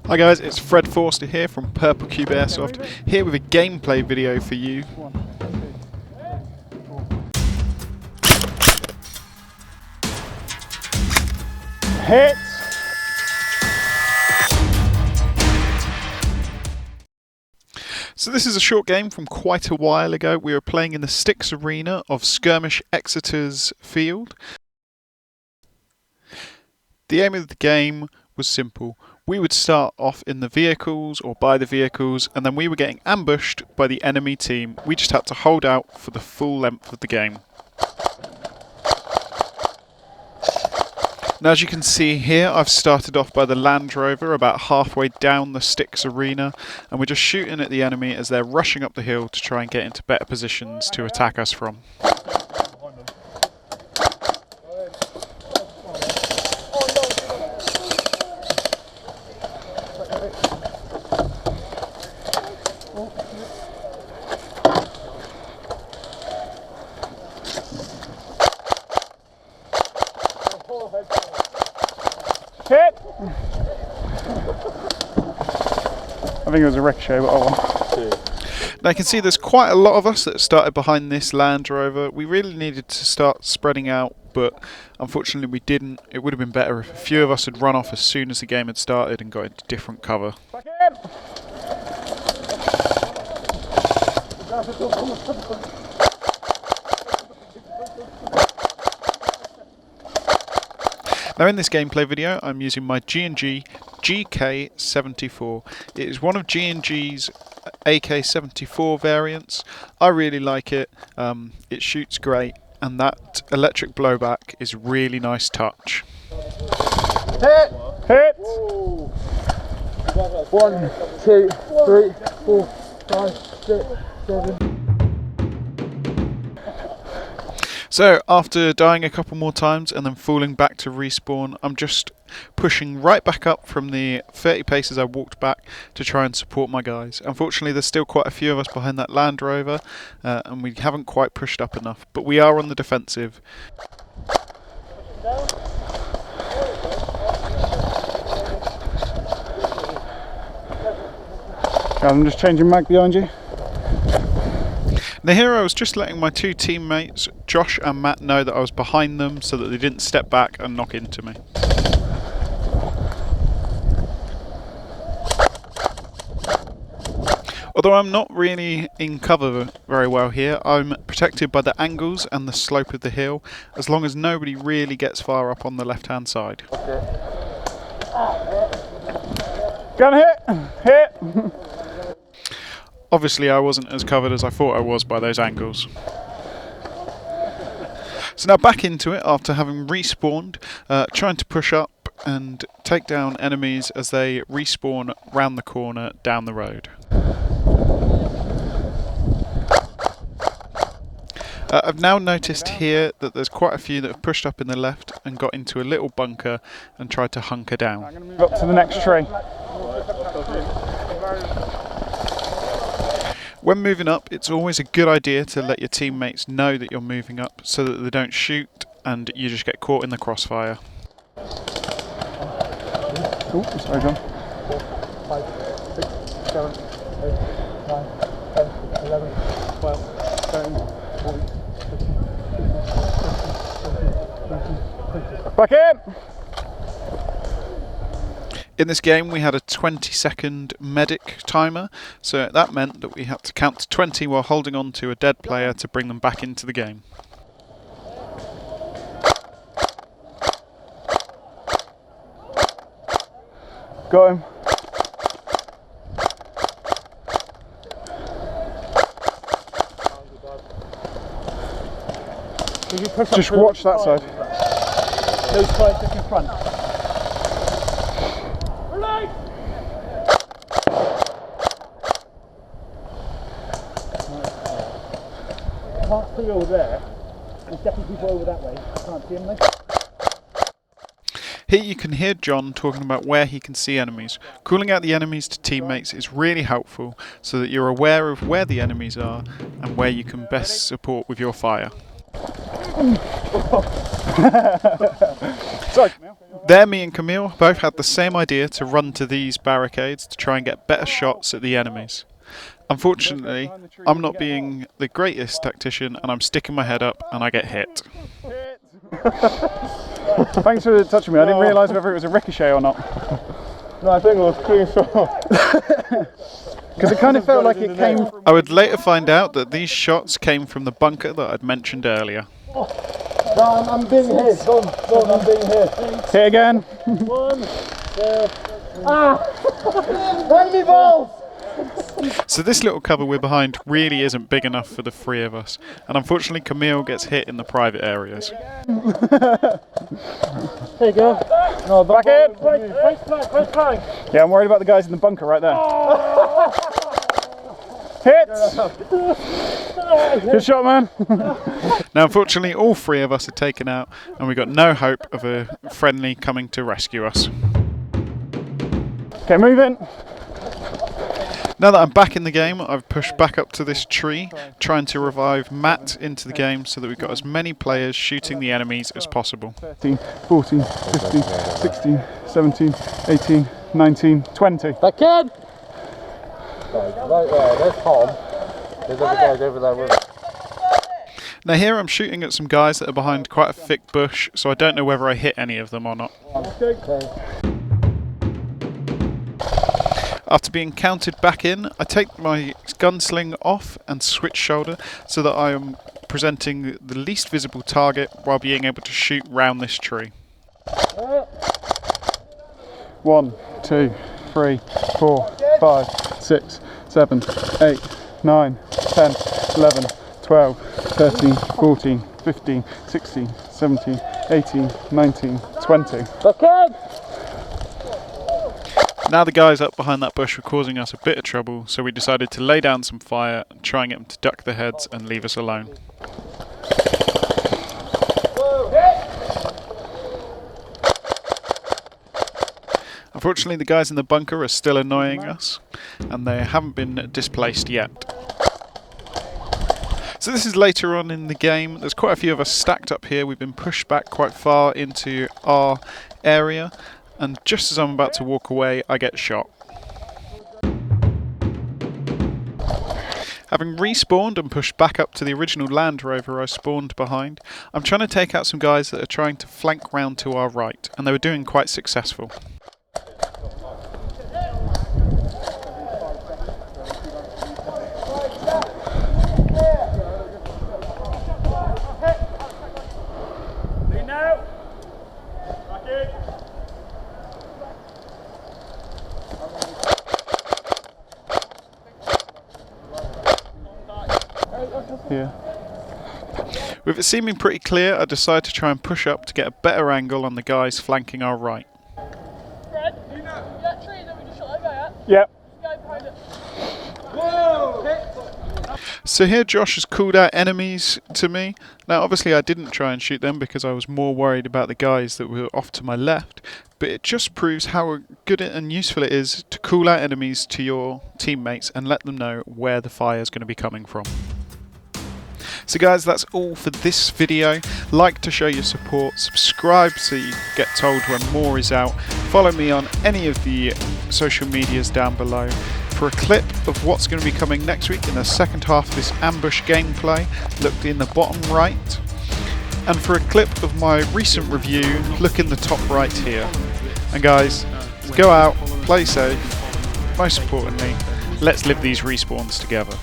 Hi guys, it's Fred Forster here from Purple Cube Airsoft, here with a gameplay video for you. Hit! So this is a short game from quite a while ago. We were playing in the Sticks Arena of Skirmish Exeter's field. The aim of the game was simple. We would start off in the vehicles or by the vehicles, and then we were getting ambushed by the enemy team. We just had to hold out for the full length of the game. Now, as you can see here, I've started off by the Land Rover about halfway down the Sticks Arena, and we're just shooting at the enemy as they're rushing up the hill to try and get into better positions to attack us from. Hit! I think it was a ricochet, but oh well. Now you can see there's quite a lot of us that started behind this Land Rover. We really needed to start spreading out, but unfortunately we didn't. It would have been better if a few of us had run off as soon as the game had started and got into different cover. Back in! Now in this gameplay video I'm using my G&G GK74. It is one of G&G's AK-74 variants. I really like it. It shoots great, and that electric blowback is really nice touch. Hit! Hit! 1, 2, 3, 4, 5, 6, 7. So after dying a couple more times and then falling back to respawn, I'm just pushing right back up from the 30 paces I walked back to try and support my guys. Unfortunately there's still quite a few of us behind that Land Rover, and we haven't quite pushed up enough, but we are on the defensive. I'm just changing mag behind you. Now here I was just letting my two teammates, Josh and Matt, know that I was behind them so that they didn't step back and knock into me. Although I'm not really in cover very well here, I'm protected by the angles and the slope of the hill, as long as nobody really gets far up on the left hand side. Gun hit! Hit! Obviously I wasn't as covered as I thought I was by those angles. So now back into it after having respawned, trying to push up and take down enemies as they respawn round the corner down the road. I've now noticed here that there's quite a few that have pushed up in the left and got into a little bunker and tried to hunker down. I'm going to move up to the next tree. When moving up, it's always a good idea to let your teammates know that you're moving up so that they don't shoot and you just get caught in the crossfire. Oh, sorry John. 4, 5, 6, 7, 8, 9, 10, 11, 12, 13, 14, 15, 16, 17, 18, 19, 20. Back in! In this game we had a 20-second medic timer, so that meant that we had to count to 20 while holding on to a dead player to bring them back into the game. Got him. Just watch that side. Those guys just in front. Can't see over there. There's definitely people over that way. Can't see them though. Here you can hear John talking about where he can see enemies. Calling out the enemies to teammates is really helpful so that you're aware of where the enemies are and where you can best support with your fire. Sorry, Camille. There, me and Camille both had the same idea to run to these barricades to try and get better shots at the enemies. Unfortunately, I'm not being the greatest tactician and I'm sticking my head up and I get hit. Thanks for touching me. I didn't realise whether it was a ricochet or not. No, I think it was clean shot. Because it kind of felt like it came from... I would later find out that these shots came from the bunker that I'd mentioned earlier. No, I'm being hit. Don't, I'm being hit. Hit again. 1, 2, Run me balls! So this little cover we're behind really isn't big enough for the three of us, and unfortunately Camille gets hit in the private areas. There you go. No, back in. Right flank. Yeah, I'm worried about the guys in the bunker right there. Hit! Good shot, man. Now unfortunately all three of us are taken out and we got no hope of a friendly coming to rescue us. Okay, move in. Now that I'm back in the game, I've pushed back up to this tree, trying to revive Matt into the game so that we've got as many players shooting the enemies as possible. 13, 14, 15, 16, 17, 18, 19, 20. Back in! Right there, there's Tom. There's other guys over there with him. Now here I'm shooting at some guys that are behind quite a thick bush, so I don't know whether I hit any of them or not. Okay. After being counted back in, I take my gunsling off and switch shoulder so that I am presenting the least visible target while being able to shoot round this tree. 1, 2, 3, 4, 5, 6, 7, 8, 9, 10, 11, 12, 13, 14, 15, 16, 17, 18, 19, 20. Back in! Now the guys up behind that bush were causing us a bit of trouble, so we decided to lay down some fire and try and get them to duck their heads and leave us alone. Unfortunately, the guys in the bunker are still annoying us, and they haven't been displaced yet. So this is later on in the game. There's quite a few of us stacked up here. We've been pushed back quite far into our area, and just as I'm about to walk away, I get shot. Having respawned and pushed back up to the original Land Rover I spawned behind, I'm trying to take out some guys that are trying to flank round to our right, and they were doing quite successful. Here. With it seeming pretty clear, I decide to try and push up to get a better angle on the guys flanking our right. Fred, that tree that we just shot that guy at, Yep. go behind it. So here Josh has called out enemies to me. Now obviously I didn't try and shoot them because I was more worried about the guys that were off to my left, but it just proves how good and useful it is to call out enemies to your teammates and let them know where the fire is going to be coming from. So guys, that's all for this video. Like to show your support, subscribe so you get told when more is out. Follow me on any of the social medias down below. For a clip of what's going to be coming next week in the second half of this ambush gameplay, look in the bottom right. And for a clip of my recent review, look in the top right here. And guys, go out, play safe, most importantly, let's live these respawns together.